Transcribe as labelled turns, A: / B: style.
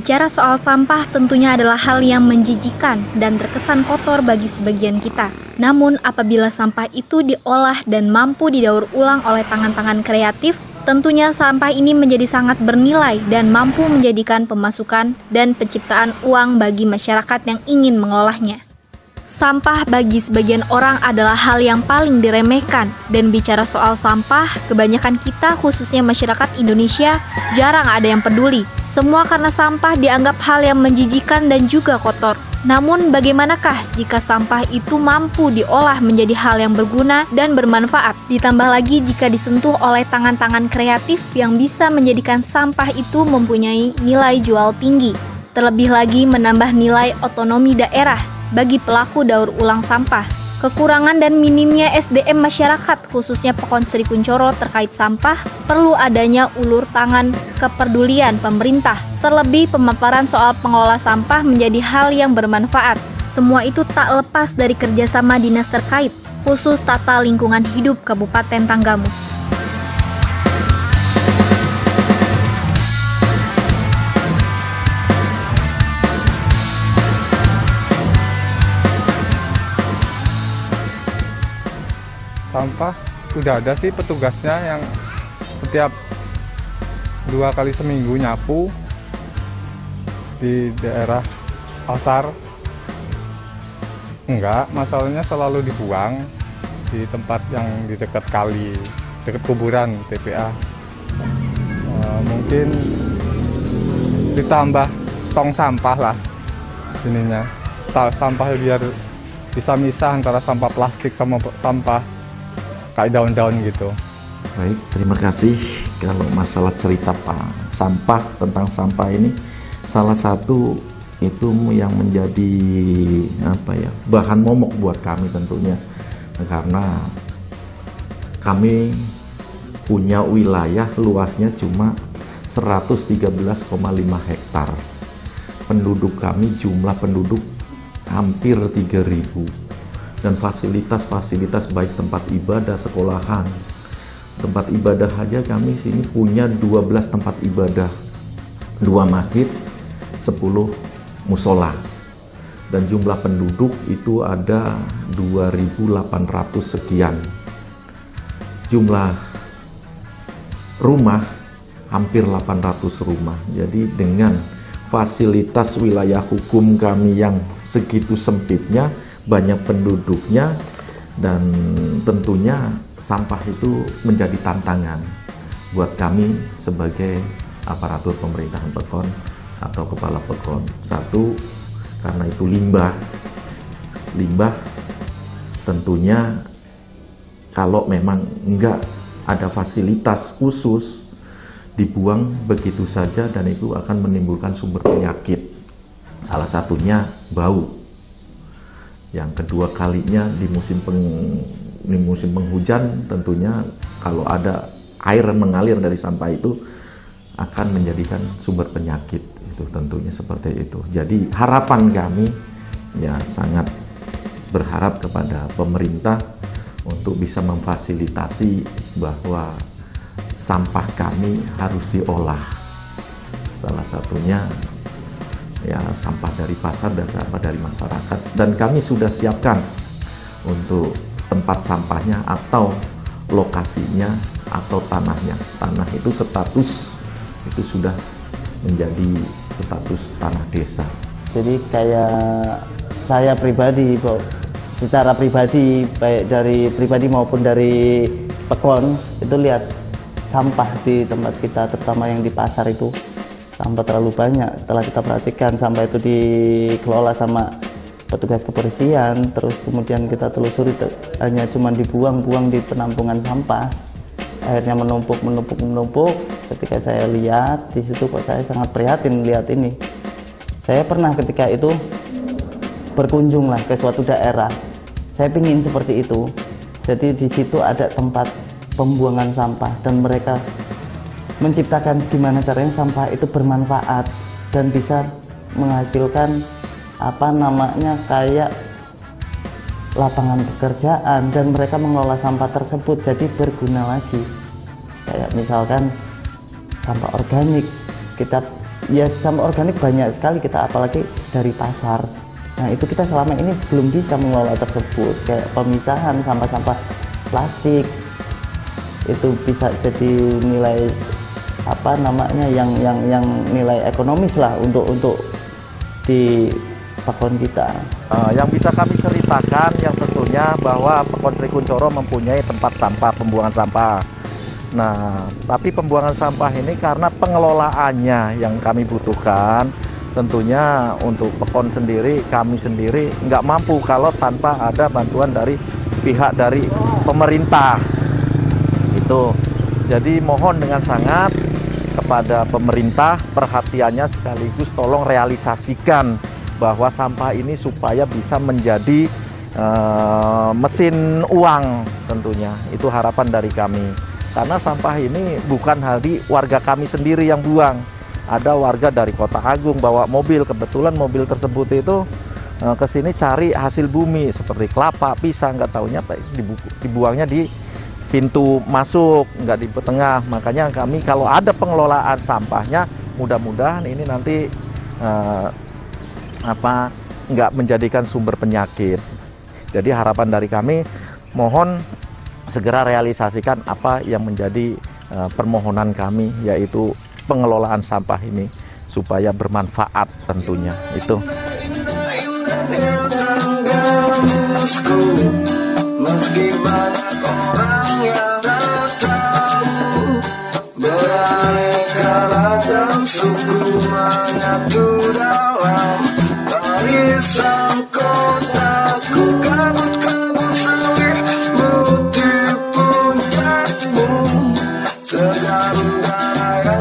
A: Bicara soal sampah tentunya adalah hal yang menjijikan dan terkesan kotor bagi sebagian kita. Namun apabila sampah itu diolah dan mampu didaur ulang oleh tangan-tangan kreatif, tentunya sampah ini menjadi sangat bernilai dan mampu menjadikan pemasukan dan penciptaan uang bagi masyarakat yang ingin mengolahnya. Sampah bagi sebagian orang adalah hal yang paling diremehkan, dan bicara soal sampah, kebanyakan kita khususnya masyarakat Indonesia jarang ada yang peduli. Semua karena sampah dianggap hal yang menjijikan dan juga kotor. Namun bagaimanakah jika sampah itu mampu diolah menjadi hal yang berguna dan bermanfaat? Ditambah lagi jika disentuh oleh tangan-tangan kreatif yang bisa menjadikan sampah itu mempunyai nilai jual tinggi. Terlebih lagi menambah nilai otonomi daerah bagi pelaku daur ulang sampah. Kekurangan dan minimnya SDM masyarakat khususnya Pekon Sri Kuncoro terkait sampah perlu adanya ulur tangan kepedulian pemerintah. Terlebih pemaparan soal pengelola sampah menjadi hal yang bermanfaat. Semua itu tak lepas dari kerjasama dinas terkait, khusus tata lingkungan hidup Kabupaten Tanggamus.
B: Sampah udah ada sih petugasnya yang setiap 2 kali seminggu nyapu di daerah pasar. Enggak, masalahnya selalu dibuang di tempat yang di dekat kali, dekat kuburan TPA. Mungkin ditambah tong sampah lah ininya. Sampah biar bisa misah antara sampah plastik sama sampah kayak daun-daun gitu.
C: Baik, terima kasih. Kalau masalah cerita sampah, tentang sampah ini salah satu itu yang menjadi bahan momok buat kami tentunya, karena kami punya wilayah luasnya cuma 113,5 hektar. Penduduk kami, jumlah penduduk hampir 3.000. Dan fasilitas-fasilitas baik tempat ibadah, sekolahan, tempat ibadah aja kami sini punya 12 tempat ibadah, 2 masjid, 10 musola, dan jumlah penduduk itu ada 2.800 sekian. Jumlah rumah hampir 800 rumah. Jadi dengan fasilitas wilayah hukum kami yang segitu sempitnya, banyak penduduknya, dan tentunya sampah itu menjadi tantangan buat kami sebagai aparatur pemerintahan Pekon atau kepala Pekon. Satu, karena itu limbah tentunya kalau memang enggak ada fasilitas khusus dibuang begitu saja, dan itu akan menimbulkan sumber penyakit. Salah satunya bau. Yang kedua kalinya di musim penghujan, tentunya kalau ada air mengalir dari sampah itu akan menjadikan sumber penyakit. Itu tentunya seperti itu. Jadi harapan kami ya sangat berharap kepada pemerintah untuk bisa memfasilitasi bahwa sampah kami harus diolah. Salah satunya ya sampah dari pasar dan sampah dari masyarakat, dan kami sudah siapkan untuk tempat sampahnya atau lokasinya atau tanahnya. Tanah itu status itu sudah menjadi status tanah desa.
D: Jadi kayak saya pribadi, secara pribadi baik dari pribadi maupun dari Pekon itu lihat sampah di tempat kita, terutama yang di pasar itu sampah terlalu banyak. Setelah kita perhatikan sampah itu dikelola sama petugas kebersihan, terus kemudian kita telusuri hanya cuma dibuang-buang di penampungan sampah, akhirnya menumpuk. Ketika saya lihat di situ kok saya sangat prihatin lihat ini. Saya pernah ketika itu berkunjung lah ke suatu daerah, saya pingin seperti itu. Jadi di situ ada tempat pembuangan sampah dan mereka menciptakan gimana caranya sampah itu bermanfaat dan bisa menghasilkan kayak lapangan pekerjaan, dan mereka mengelola sampah tersebut jadi berguna lagi. Kayak misalkan sampah organik, kita ya sampah organik banyak sekali kita, apalagi dari pasar. Nah itu kita selama ini belum bisa mengelola tersebut, kayak pemisahan sampah-sampah plastik itu bisa jadi nilai apa namanya yang nilai ekonomis lah untuk di Pekon kita.
C: Yang bisa kami ceritakan yang tentunya bahwa Pekon Sri Kuncoro mempunyai tempat sampah, pembuangan sampah. Nah, tapi pembuangan sampah ini karena pengelolaannya yang kami butuhkan, tentunya untuk Pekon sendiri, kami sendiri nggak mampu kalau tanpa ada bantuan dari pihak dari pemerintah. Itu. Jadi mohon dengan sangat kepada pemerintah perhatiannya sekaligus tolong realisasikan bahwa sampah ini supaya bisa menjadi mesin uang tentunya. Itu harapan dari kami. Karena sampah ini bukan hanya warga kami sendiri yang buang. Ada warga dari Kota Agung bawa mobil, kebetulan mobil tersebut itu ke sini cari hasil bumi seperti kelapa, pisang, nggak taunya dibuangnya di pintu masuk, nggak di tengah. Makanya kami kalau ada pengelolaan sampahnya, mudah-mudahan ini nanti nggak menjadikan sumber penyakit. Jadi harapan dari kami, mohon segera realisasikan apa yang menjadi permohonan kami, yaitu pengelolaan sampah ini supaya bermanfaat tentunya. Itu.
E: Meski banyak orang yang datang, beraneka ragam suku menyatu dalam barisan kotaku. Kabut-kabut sawit mengutip puncakmu, segar udara yang